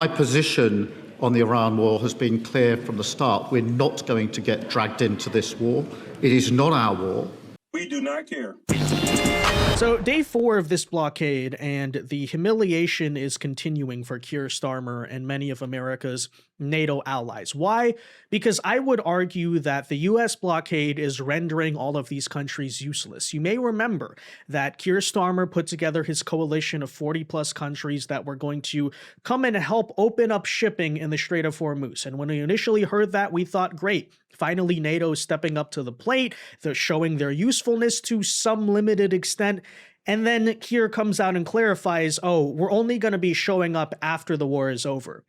My position on the Iran war has been clear from the start. We're not going to get dragged into this war. It is not our war. We do not care. So day 4 of this blockade, and the humiliation is continuing for Keir Starmer and many of America's NATO allies. Why? Because I would argue that the US blockade is rendering all of these countries useless. You may remember that Keir Starmer put together his coalition of 40 plus countries that were going to come and help open up shipping in the Strait of Hormuz. And when we initially heard that, we thought, great, finally NATO is stepping up to the plate. They're showing their usefulness to some limited extent. And then Keir comes out and clarifies, oh, we're only going to be showing up after the war is over.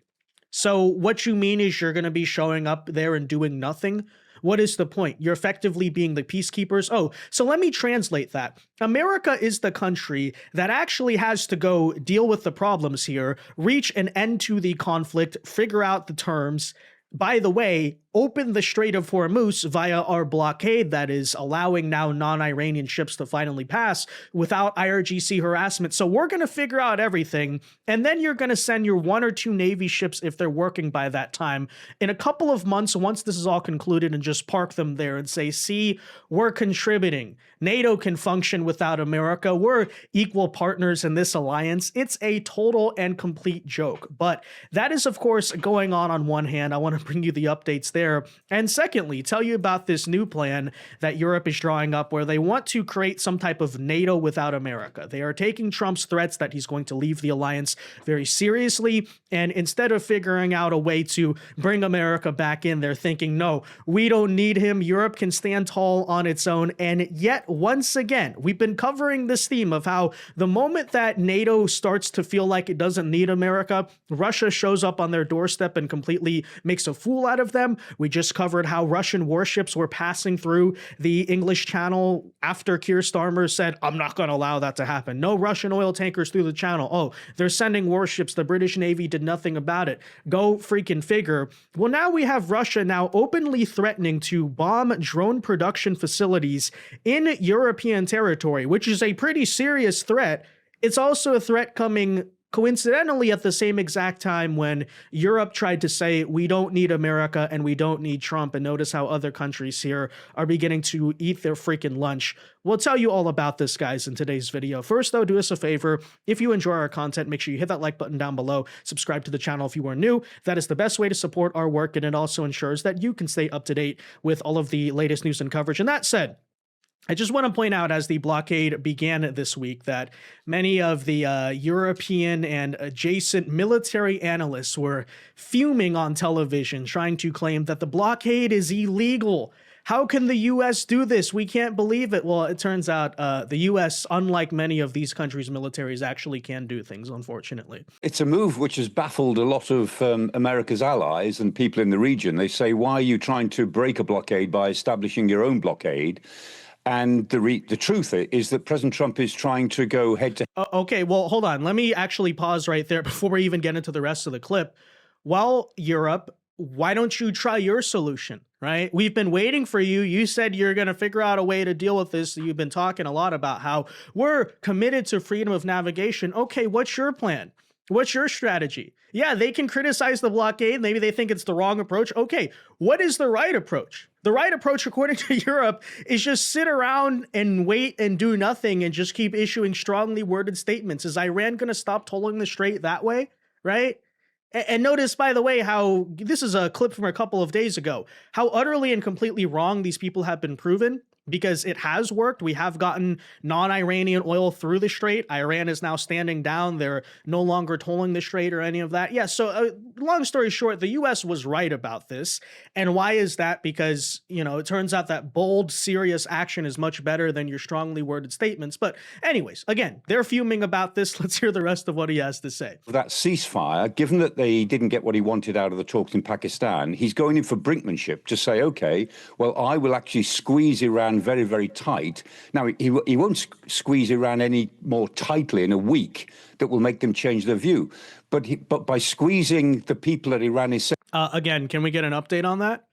So what you mean is you're going to be showing up there and doing nothing? What is the point? You're effectively being the peacekeepers? Oh, so let me translate that. America is the country that actually has to go deal with the problems here, reach an end to the conflict, figure out the terms. By the way, open the Strait of Hormuz via our blockade that is allowing now non-Iranian ships to finally pass without IRGC harassment. So we're going to figure out everything, and then you're going to send your 1 or 2 Navy ships if they're working by that time in a couple of months once this is all concluded, and just park them there and say, see, we're contributing. NATO can function without America. We're equal partners in this alliance. It's a total and complete joke. But that is, of course, going on one hand. I want to bring you the updates there. And secondly, tell you about this new plan that Europe is drawing up where they want to create some type of NATO without America. They are taking Trump's threats that he's going to leave the alliance very seriously. And instead of figuring out a way to bring America back in, they're thinking, no, we don't need him. Europe can stand tall on its own. And yet, once again, we've been covering this theme of how the moment that NATO starts to feel like it doesn't need America, Russia shows up on their doorstep and completely makes a fool out of them. We just covered how Russian warships were passing through the English Channel after Keir Starmer said, I'm not going to allow that to happen. No Russian oil tankers through the channel. Oh, they're sending warships. The British Navy did nothing about it. Go freaking figure. Well, now we have Russia now openly threatening to bomb drone production facilities in European territory, which is a pretty serious threat. It's also a threat coming coincidentally at the same exact time when Europe tried to say, we don't need America and we don't need Trump. And notice how other countries here are beginning to eat their freaking lunch. We'll tell you all about this, guys, in today's video. First, though, do us a favor. If you enjoy our content, make sure you hit that like button down below. Subscribe to the channel if you are new. That is the best way to support our work, and it also ensures that you can stay up to date with all of the latest news and coverage. And that said, I just want to point out, as the blockade began this week, that many of the European and adjacent military analysts were fuming on television, trying to claim that the blockade is illegal. How can the U.S. do this? We can't believe it. Well, it turns out the U.S., unlike many of these countries' militaries, actually can do things, unfortunately. It's a move which has baffled a lot of America's allies and people in the region. They say, why are you trying to break a blockade by establishing your own blockade? And the truth is that President Trump is trying to go head to okay, well, hold on. Let me actually pause right there before we even get into the rest of the clip. Well, Europe, why don't you try your solution, right? We've been waiting for you. You said you're going to figure out a way to deal with this. You've been talking a lot about how we're committed to freedom of navigation. Okay, what's your plan? What's your strategy? Yeah, they can criticize the blockade. Maybe they think it's the wrong approach. Okay, what is the right approach? The right approach, according to Europe, is just sit around and wait and do nothing and just keep issuing strongly worded statements. Is Iran going to stop tolling the Strait that way? Right? And notice, by the way, how this is a clip from a couple of days ago, how utterly and completely wrong these people have been proven. Because it has worked. We have gotten non-Iranian oil through the Strait. Iran is now standing down. They're no longer tolling the Strait or any of that. Yeah, so long story short, the U.S. was right about this. And why is that? Because, you know, it turns out that bold, serious action is much better than your strongly worded statements. But anyways, again, they're fuming about this. Let's hear the rest of what he has to say. that ceasefire. Given that they didn't get what he wanted out of the talks in Pakistan, he's going in for brinkmanship to say, okay, well, I will actually squeeze Iran very, very tight. Now, he won't squeeze Iran any more tightly in a week that will make them change their view. But by squeezing the people that Iran is... Again, can we get an update on that?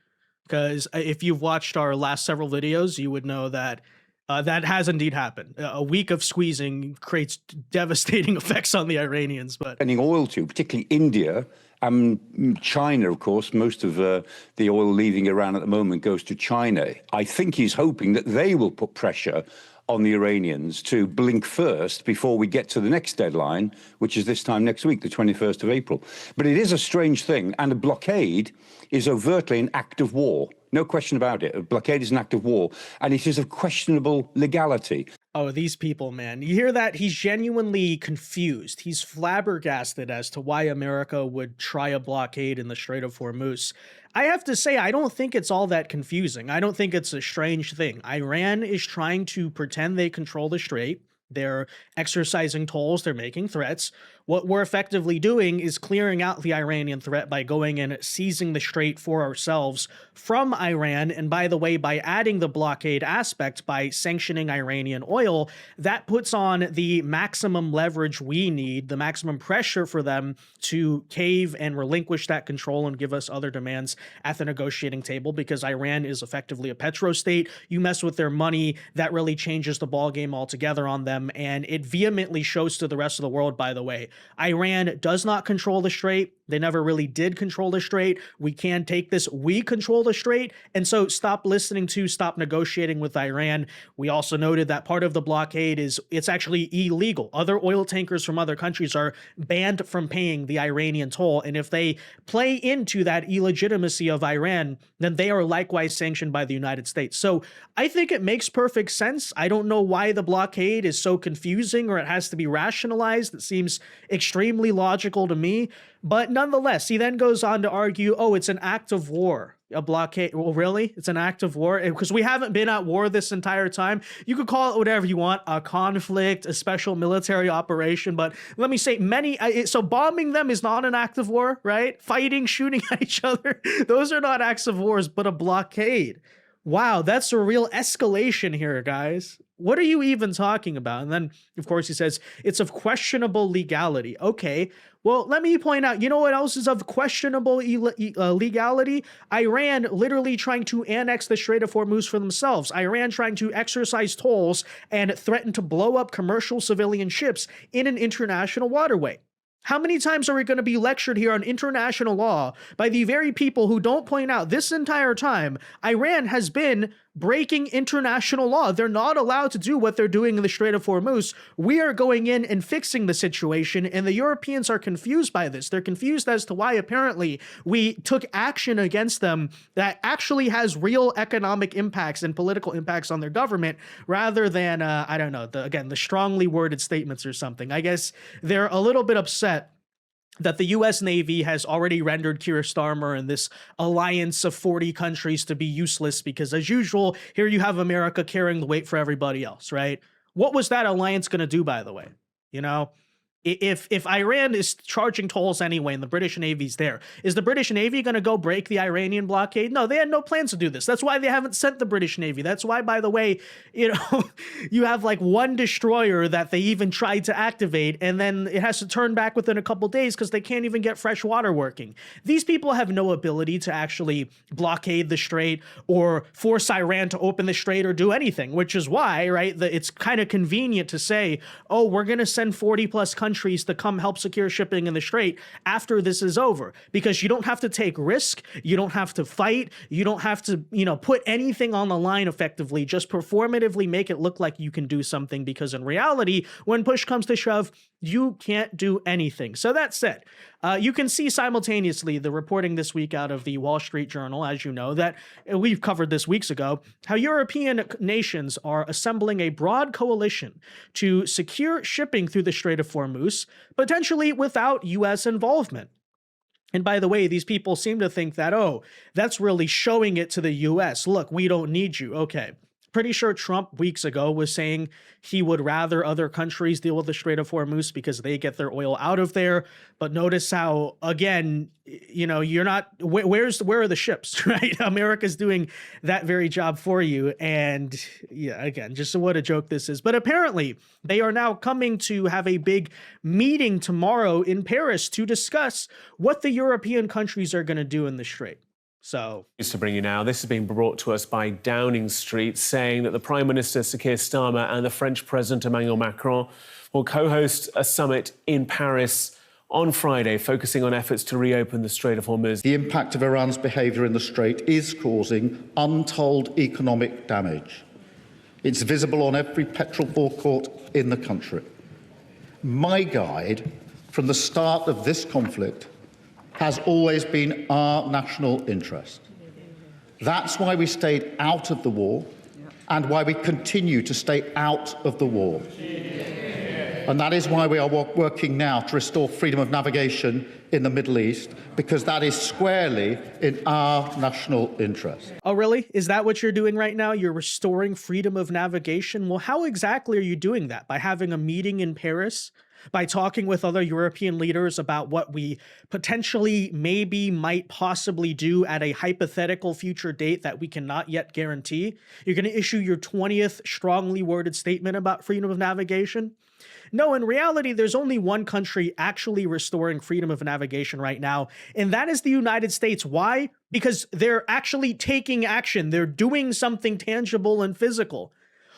Because if you've watched our last several videos, you would know that That has indeed happened. A week of squeezing creates devastating effects on the Iranians. But Sending oil to, particularly India and China, of course, most of the oil leaving Iran at the moment goes to China. I think he's hoping that they will put pressure on the Iranians to blink first before we get to the next deadline, which is this time next week, the 21st of April. But it is a strange thing, and a blockade is overtly an act of war. No question about it. A blockade is an act of war, and it is of questionable legality. oh, these people, man. You hear that? He's genuinely confused. He's flabbergasted as to why America would try a blockade in the Strait of Hormuz. I have to say, I don't think it's all that confusing. I don't think it's a strange thing. Iran is trying to pretend they control the strait. They're exercising tolls, they're making threats. What we're effectively doing is clearing out the Iranian threat by going and seizing the strait for ourselves from Iran. And by the way, by adding the blockade aspect, by sanctioning Iranian oil, that puts on the maximum leverage we need, the maximum pressure for them to cave and relinquish that control and give us other demands at the negotiating table, because Iran is effectively a petrostate. You mess with their money, that really changes the ballgame altogether on them. And it vehemently shows to the rest of the world, by the way. Iran does not control the strait. They never really did control the strait. We can take this. We control the strait. And so stop negotiating with Iran. We also noted that part of the blockade is it's actually illegal. Other oil tankers from other countries are banned from paying the Iranian toll. And if they play into that illegitimacy of Iran, then they are likewise sanctioned by the United States. So I think it makes perfect sense. I don't know why the blockade is so confusing or it has to be rationalized. It seems extremely logical to me. But nonetheless, he then goes on to argue, oh, it's an act of war, a blockade. Well, really? It's an act of war? Because we haven't been at war this entire time. You could call it whatever you want, a conflict, a special military operation. But let me say, so bombing them is not an act of war, right? Fighting, shooting at each other, those are not acts of wars, but a blockade. Wow, that's a real escalation here, guys. What are you even talking about? And then, of course, he says it's of questionable legality. Okay, well, let me point out, you know what else is of questionable legality? Iran literally trying to annex the Strait of Hormuz for themselves. Iran trying to exercise tolls and threaten to blow up commercial civilian ships in an international waterway. How many times are we going to be lectured here on international law by the very people who don't point out this entire time Iran has been breaking international law? They're not allowed to do what they're doing in the Strait of Hormuz. We are going in and fixing the situation, and the Europeans are confused by this. They're confused as to why apparently we took action against them that actually has real economic impacts and political impacts on their government, rather than, I don't know, the strongly worded statements or something. I guess they're a little bit upset that the U.S. Navy has already rendered Keir Starmer and this alliance of 40 countries to be useless because, as usual, here you have America carrying the weight for everybody else, right? What was that alliance going to do, by the way? You know, if Iran is charging tolls anyway and the British Navy's there, is the British Navy going to go break the Iranian blockade? No, they had no plans to do this. That's why they haven't sent the British Navy. That's why, by the way, you know, you have like one destroyer that they even tried to activate, and then it has to turn back within a couple days because they can't even get fresh water working. These people have no ability to actually blockade the strait or force Iran to open the strait or do anything, which is why, right, it's kind of convenient to say, oh, we're going to send 40 plus countries to come help secure shipping in the strait after this is over, because you don't have to take risk, you don't have to fight, you don't have to, you know, put anything on the line effectively, just performatively make it look like you can do something, because in reality, when push comes to shove, you can't do anything. So that said, you can see simultaneously the reporting this week out of the Wall Street Journal, as you know, that we've covered this weeks ago, how European nations are assembling a broad coalition to secure shipping through the Strait of Hormuz, potentially without U.S. involvement. And by the way, these people seem to think that, oh, that's really showing it to the U.S. Look, we don't need you. Okay. Pretty sure Trump weeks ago was saying he would rather other countries deal with the Strait of Hormuz because they get their oil out of there. But notice how, again, you know, you're not, where are the ships, right? America's doing that very job for you. And yeah, again, just what a joke this is. But apparently they are now coming to have a big meeting tomorrow in Paris to discuss what the European countries are going to do in the Strait. So, News to bring you now. This has been brought to us by Downing Street, saying that the Prime Minister, Sir Keir Starmer, and the French President, Emmanuel Macron, will co-host a summit in Paris on Friday, focusing on efforts to reopen the Strait of Hormuz. The impact of Iran's behaviour in the Strait is causing untold economic damage. It's visible on every petrol forecourt in the country. My guide from the start of this conflict has always been our national interest. That's why we stayed out of the war and why we continue to stay out of the war. And that is why we are working now to restore freedom of navigation in the Middle East, because that is squarely in our national interest. oh, really? Is that what you're doing right now? You're restoring freedom of navigation? Well, how exactly are you doing that? By having a meeting in Paris? By talking with other European leaders about what we potentially, maybe, might possibly do at a hypothetical future date that we cannot yet guarantee? You're going to issue your 20th strongly worded statement about freedom of navigation? No, in reality, there's only one country actually restoring freedom of navigation right now, and that is the United States. Why? Because they're actually taking action. They're doing something tangible and physical.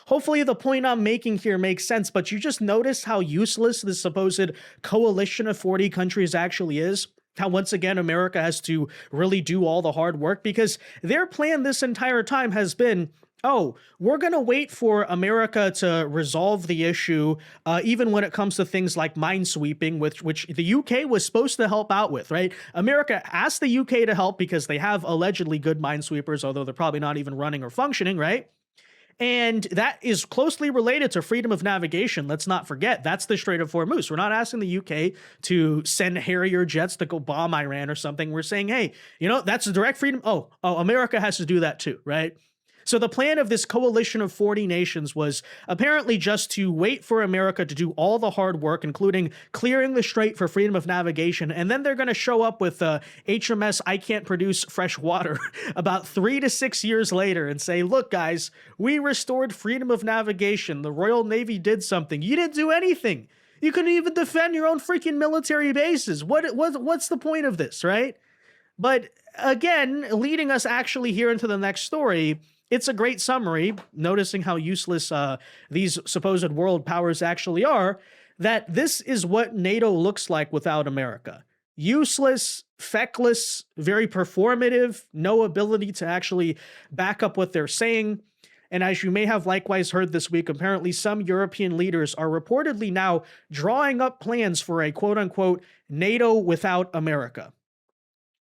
Hopefully the point I'm making here makes sense, but you just notice how useless this supposed coalition of 40 countries actually is? How once again America has to really do all the hard work, because their plan this entire time has been, oh, we're going to wait for America to resolve the issue, even when it comes to things like minesweeping, which the UK was supposed to help out with, right? America asked the UK to help because they have allegedly good minesweepers, although they're probably not even running or functioning, right? And that is closely related to freedom of navigation. Let's not forget, that's the Strait of Hormuz. We're not asking the UK to send Harrier jets to go bomb Iran or something. We're saying, hey, you know, that's direct freedom. Oh, America has to do that too, right? So the plan of this coalition of 40 nations was apparently just to wait for America to do all the hard work, including clearing the strait for freedom of navigation. And then they're going to show up with HMS I Can't Produce Fresh Water about 3 to 6 years later and say, look, guys, we restored freedom of navigation. The Royal Navy did something. You didn't do anything. You couldn't even defend your own freaking military bases. What's the point of this, right? But again, leading us actually here into the next story, it's a great summary, noticing how useless these supposed world powers actually are, that this is what NATO looks like without America. Useless, feckless, very performative, no ability to actually back up what they're saying. And as you may have likewise heard this week, apparently some European leaders are reportedly now drawing up plans for a quote-unquote NATO without America.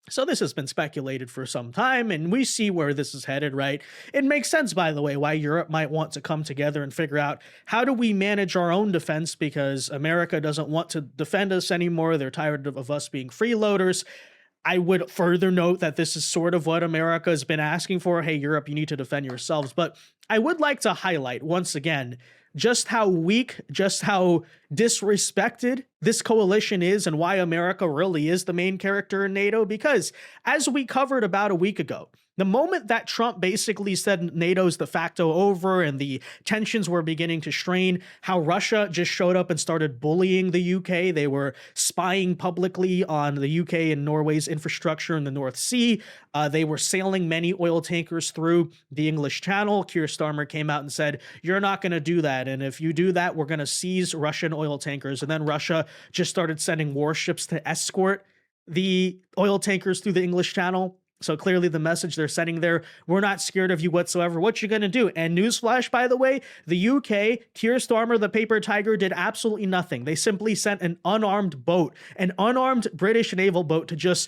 So this has been speculated for some time, and we see where this is headed, right? It makes sense, by the way, why Europe might want to come together and figure out how do we manage our own defense, because America doesn't want to defend us anymore. They're tired of us being freeloaders. I would further note that this is sort of what America has been asking for. Hey, Europe, you need to defend yourselves. But I would like to highlight once again just how weak, just how disrespected this coalition is and why America really is the main character in NATO. Because as we covered about a week ago, the moment that Trump basically said NATO's de facto over and the tensions were beginning to strain, how Russia just showed up and started bullying the UK. They were spying publicly on the UK and Norway's infrastructure in the North Sea. They were sailing many oil tankers through the English Channel. Keir Starmer came out and said, you're not going to do that. And if you do that, we're going to seize Russian oil tankers. And then Russia just started sending warships to escort the oil tankers through the English Channel. So clearly the message they're sending there, we're not scared of you whatsoever. What you going to do? And newsflash, by the way, the UK, Keir Starmer, the paper tiger, did absolutely nothing. They simply sent an unarmed boat, an unarmed British naval boat to just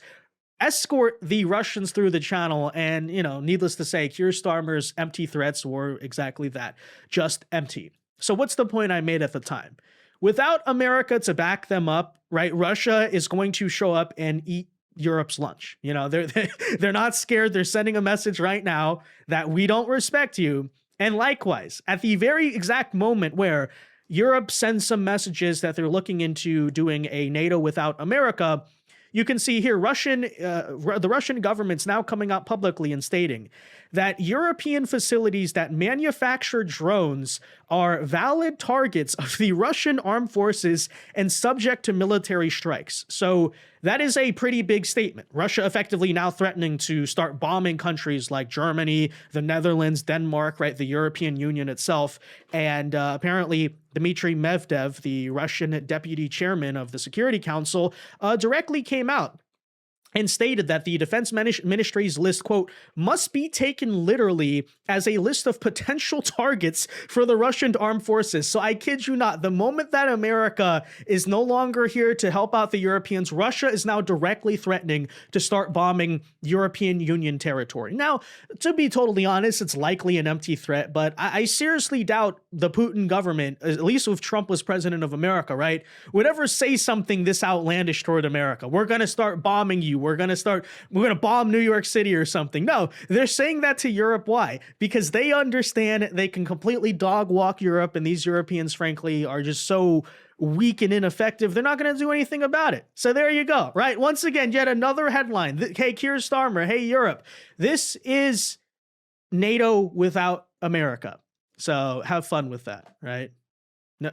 escort the Russians through the channel. And, you know, needless to say, Keir Starmer's empty threats were exactly that, just empty. So what's the point I made at the time? Without America to back them up, right, Russia is going to show up and eat Europe's lunch. You know, they're not scared. They're sending a message right now that we don't respect you. And likewise, at the very exact moment where Europe sends some messages that they're looking into doing a NATO without America, you can see here the Russian government's now coming out publicly and stating that European facilities that manufacture drones are valid targets of the Russian armed forces and subject to military strikes. So that is a pretty big statement. Russia effectively now threatening to start bombing countries like Germany, the Netherlands, Denmark, right, the European Union itself. And apparently Dmitry Medvedev, the Russian deputy chairman of the Security Council, directly came out and stated that the defense ministry's list, quote, must be taken literally as a list of potential targets for the Russian armed forces. So I kid you not, the moment that America is no longer here to help out the Europeans, Russia is now directly threatening to start bombing European Union territory. Now, to be totally honest, it's likely an empty threat, but I seriously doubt the Putin government, at least if Trump was president of America, right, would ever say something this outlandish toward America. We're going to start bombing you. We're going to bomb New York City or something. No, they're saying that to Europe. Why? Because they understand they can completely dog walk Europe, and these Europeans, frankly, are just so weak and ineffective. They're not going to do anything about it. So there you go, right? Once again, yet another headline. Hey, Keir Starmer. Hey, Europe. This is NATO without America. So have fun with that, right?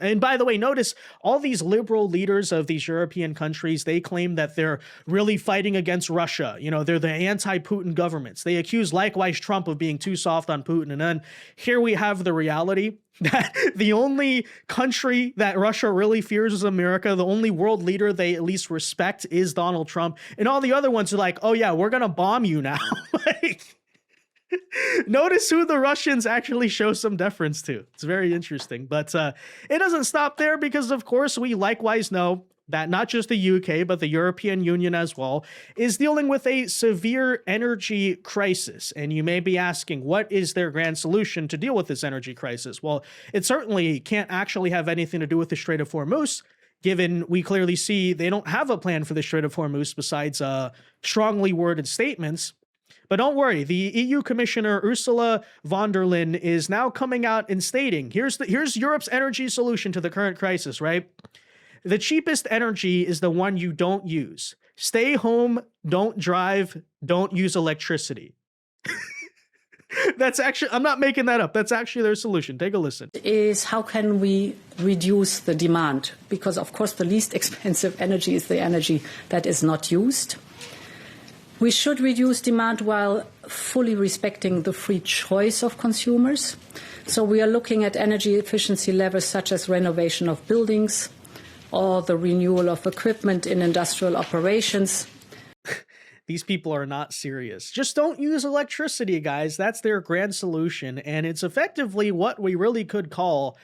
And by the way, notice all these liberal leaders of these European countries, they claim that they're really fighting against Russia. You know, they're the anti-Putin governments. They accuse likewise Trump of being too soft on Putin. And then here we have the reality that the only country that Russia really fears is America. The only world leader they at least respect is Donald Trump. And all the other ones are like, oh yeah, we're going to bomb you now. Like, notice who the Russians actually show some deference to. It's very interesting. But it doesn't stop there because, of course, we likewise know that not just the UK, but the European Union as well, is dealing with a severe energy crisis. And you may be asking, what is their grand solution to deal with this energy crisis? Well, it certainly can't actually have anything to do with the Strait of Hormuz, given we clearly see they don't have a plan for the Strait of Hormuz besides strongly worded statements. But don't worry, the EU Commissioner Ursula von der Leyen is now coming out and stating, here's Europe's energy solution to the current crisis, right? The cheapest energy is the one you don't use. Stay home, don't drive, don't use electricity. That's actually, I'm not making that up. That's actually their solution. Take a listen. Is how can we reduce the demand? Because, of course, the least expensive energy is the energy that is not used. We should reduce demand while fully respecting the free choice of consumers. So we are looking at energy efficiency levels such as renovation of buildings or the renewal of equipment in industrial operations. These people are not serious. Just don't use electricity, guys. That's their grand solution. And it's effectively what we really could call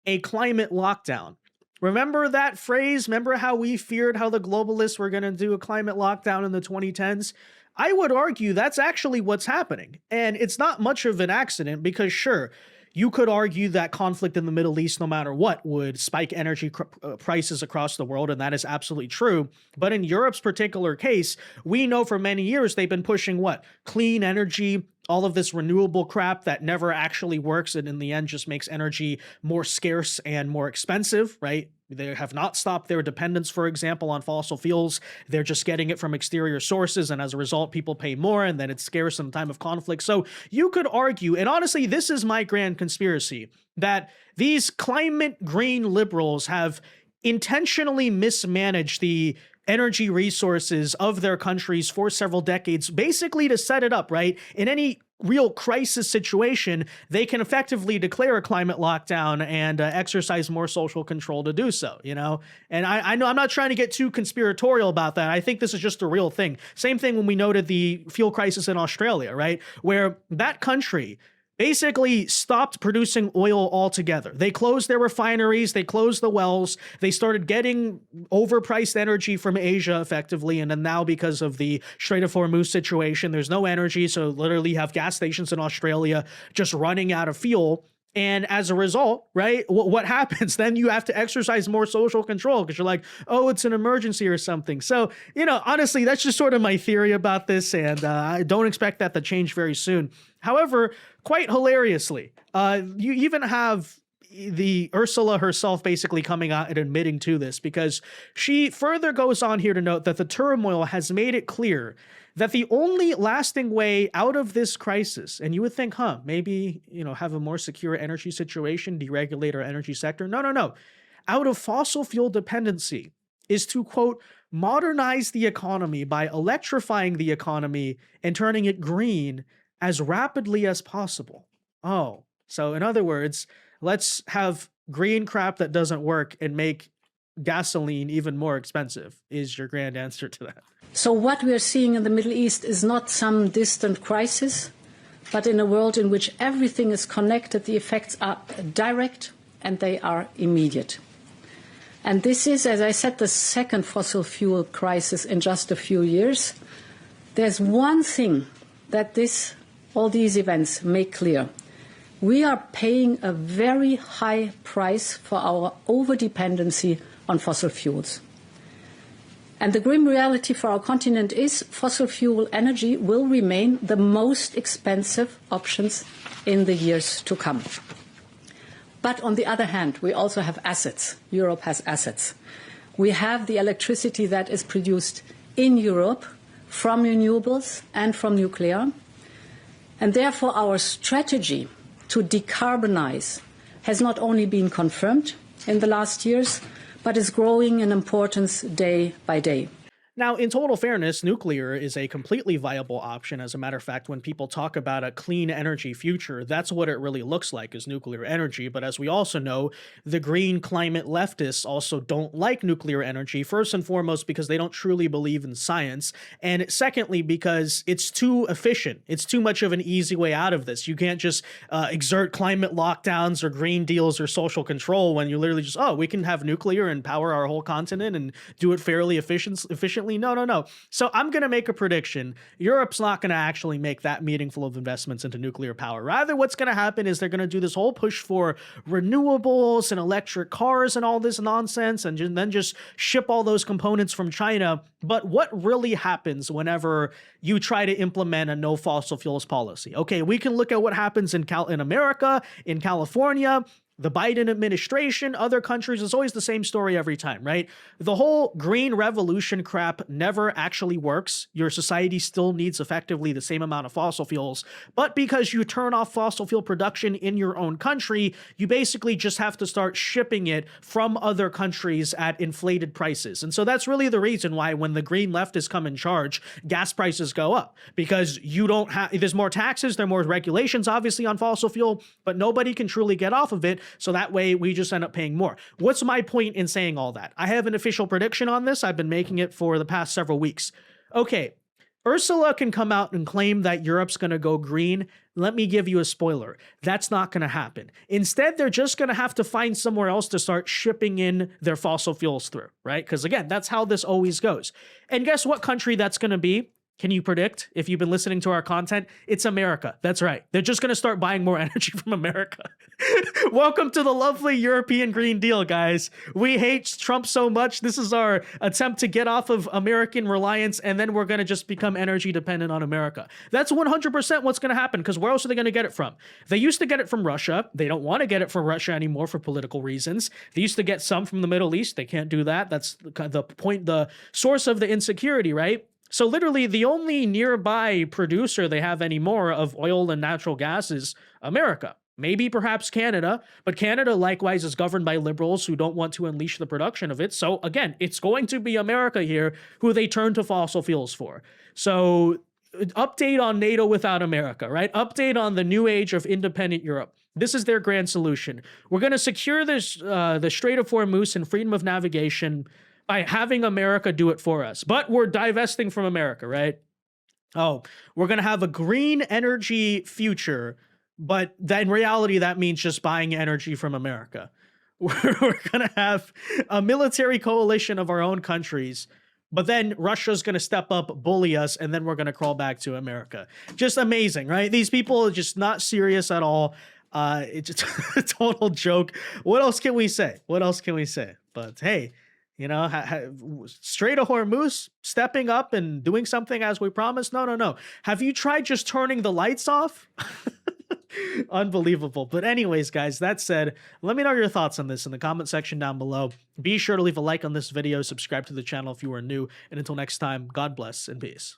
a climate lockdown. Remember that phrase? Remember how we feared how the globalists were going to do a climate lockdown in the 2010s? I would argue that's actually what's happening. And it's not much of an accident because, sure, you could argue that conflict in the Middle East, no matter what, would spike energy prices across the world, and that is absolutely true. But in Europe's particular case, we know for many years they've been pushing what? Clean energy, all of this renewable crap that never actually works and in the end just makes energy more scarce and more expensive, right? They have not stopped their dependence, for example, on fossil fuels. They're just getting it from exterior sources, and as a result, people pay more, and then it's scarce in a time of conflict. So you could argue, and honestly, this is my grand conspiracy, that these climate green liberals have intentionally mismanaged the energy resources of their countries for several decades, basically to set it up, right? In any real crisis situation, they can effectively declare a climate lockdown and exercise more social control to do so, you know? And I know I'm not trying to get too conspiratorial about that. I think this is just a real thing. Same thing when we noted the fuel crisis in Australia, right? Where that country basically stopped producing oil altogether. They closed their refineries, they closed the wells, they started getting overpriced energy from Asia effectively, and then now because of the Strait of Hormuz situation, there's no energy, so literally you have gas stations in Australia just running out of fuel. And as a result, right, what happens? Then you have to exercise more social control because you're like, oh, it's an emergency or something. So, you know, honestly, that's just sort of my theory about this, and I don't expect that to change very soon. However, quite hilariously, you even have the Ursula herself basically coming out and admitting to this, because she further goes on here to note that the turmoil has made it clear that the only lasting way out of this crisis, and you would think, maybe, have a more secure energy situation, deregulate our energy sector. No. Out of fossil fuel dependency is to, quote, modernize the economy by electrifying the economy and turning it green as rapidly as possible. Oh, so in other words, let's have green crap that doesn't work and make gasoline even more expensive, is your grand answer to that. So what we are seeing in the Middle East is not some distant crisis, but in a world in which everything is connected, the effects are direct and they are immediate. And this is, as I said, the second fossil fuel crisis in just a few years. There's one thing that all these events make clear. We are paying a very high price for our overdependency on fossil fuels. And the grim reality for our continent is fossil fuel energy will remain the most expensive options in the years to come. But on the other hand, we also have assets. Europe has assets. We have the electricity that is produced in Europe from renewables and from nuclear. And therefore, our strategy to decarbonize has not only been confirmed in the last years, but is growing in importance day by day. Now, in total fairness, nuclear is a completely viable option. As a matter of fact, when people talk about a clean energy future, that's what it really looks like, is nuclear energy. But as we also know, the green climate leftists also don't like nuclear energy, first and foremost because they don't truly believe in science, and secondly because it's too efficient. It's too much of an easy way out of this. You can't just exert climate lockdowns or green deals or social control when you literally just, we can have nuclear and power our whole continent and do it fairly efficiently. No. So I'm going to make a prediction. Europe's not going to actually make that meaningful of investments into nuclear power. Rather, what's going to happen is they're going to do this whole push for renewables and electric cars and all this nonsense, and then just ship all those components from China. But what really happens whenever you try to implement a no fossil fuels policy? Okay, we can look at what happens in America, in California, the Biden administration, other countries. It's always the same story every time, right? The whole green revolution crap never actually works. Your society still needs effectively the same amount of fossil fuels, but because you turn off fossil fuel production in your own country, you basically just have to start shipping it from other countries at inflated prices. And so that's really the reason why when the green leftists come in charge, gas prices go up, because there's more taxes, there are more regulations, obviously, on fossil fuel, but nobody can truly get off of it. So that way we just end up paying more. What's my point in saying all that? I have an official prediction on this. I've been making it for the past several weeks. Okay, Ursula can come out and claim that Europe's going to go green. Let me give you a spoiler. That's not going to happen. Instead, they're just going to have to find somewhere else to start shipping in their fossil fuels through, right? Because again, that's how this always goes. And guess what country that's going to be? Can you predict? If you've been listening to our content, it's America. That's right. They're just going to start buying more energy from America. Welcome to the lovely European Green Deal, guys. We hate Trump so much. This is our attempt to get off of American reliance, and then we're going to just become energy dependent on America. That's 100% what's going to happen, because where else are they going to get it from? They used to get it from Russia. They don't want to get it from Russia anymore for political reasons. They used to get some from the Middle East. They can't do that. That's the point, the source of the insecurity, right? So literally the only nearby producer they have anymore of oil and natural gas is America. Maybe perhaps Canada, but Canada likewise is governed by liberals who don't want to unleash the production of it. So again, it's going to be America here who they turn to fossil fuels for. So update on NATO without America, right? Update on the new age of independent Europe. This is their grand solution. We're going to secure this, the Strait of Hormuz and freedom of navigation by having America do it for us. But we're divesting from America, right? Oh, we're going to have a green energy future, but then in reality, that means just buying energy from America. We're going to have a military coalition of our own countries, but then Russia's going to step up, bully us, and then we're going to crawl back to America. Just amazing, right? These people are just not serious at all. It's just a total joke. What else can we say? But hey, you know, Strait of Hormuz stepping up and doing something as we promised? No. Have you tried just turning the lights off? Unbelievable. But anyways, guys, that said, let me know your thoughts on this in the comment section down below. Be sure to leave a like on this video, subscribe to the channel if you are new, and until next time, God bless and peace.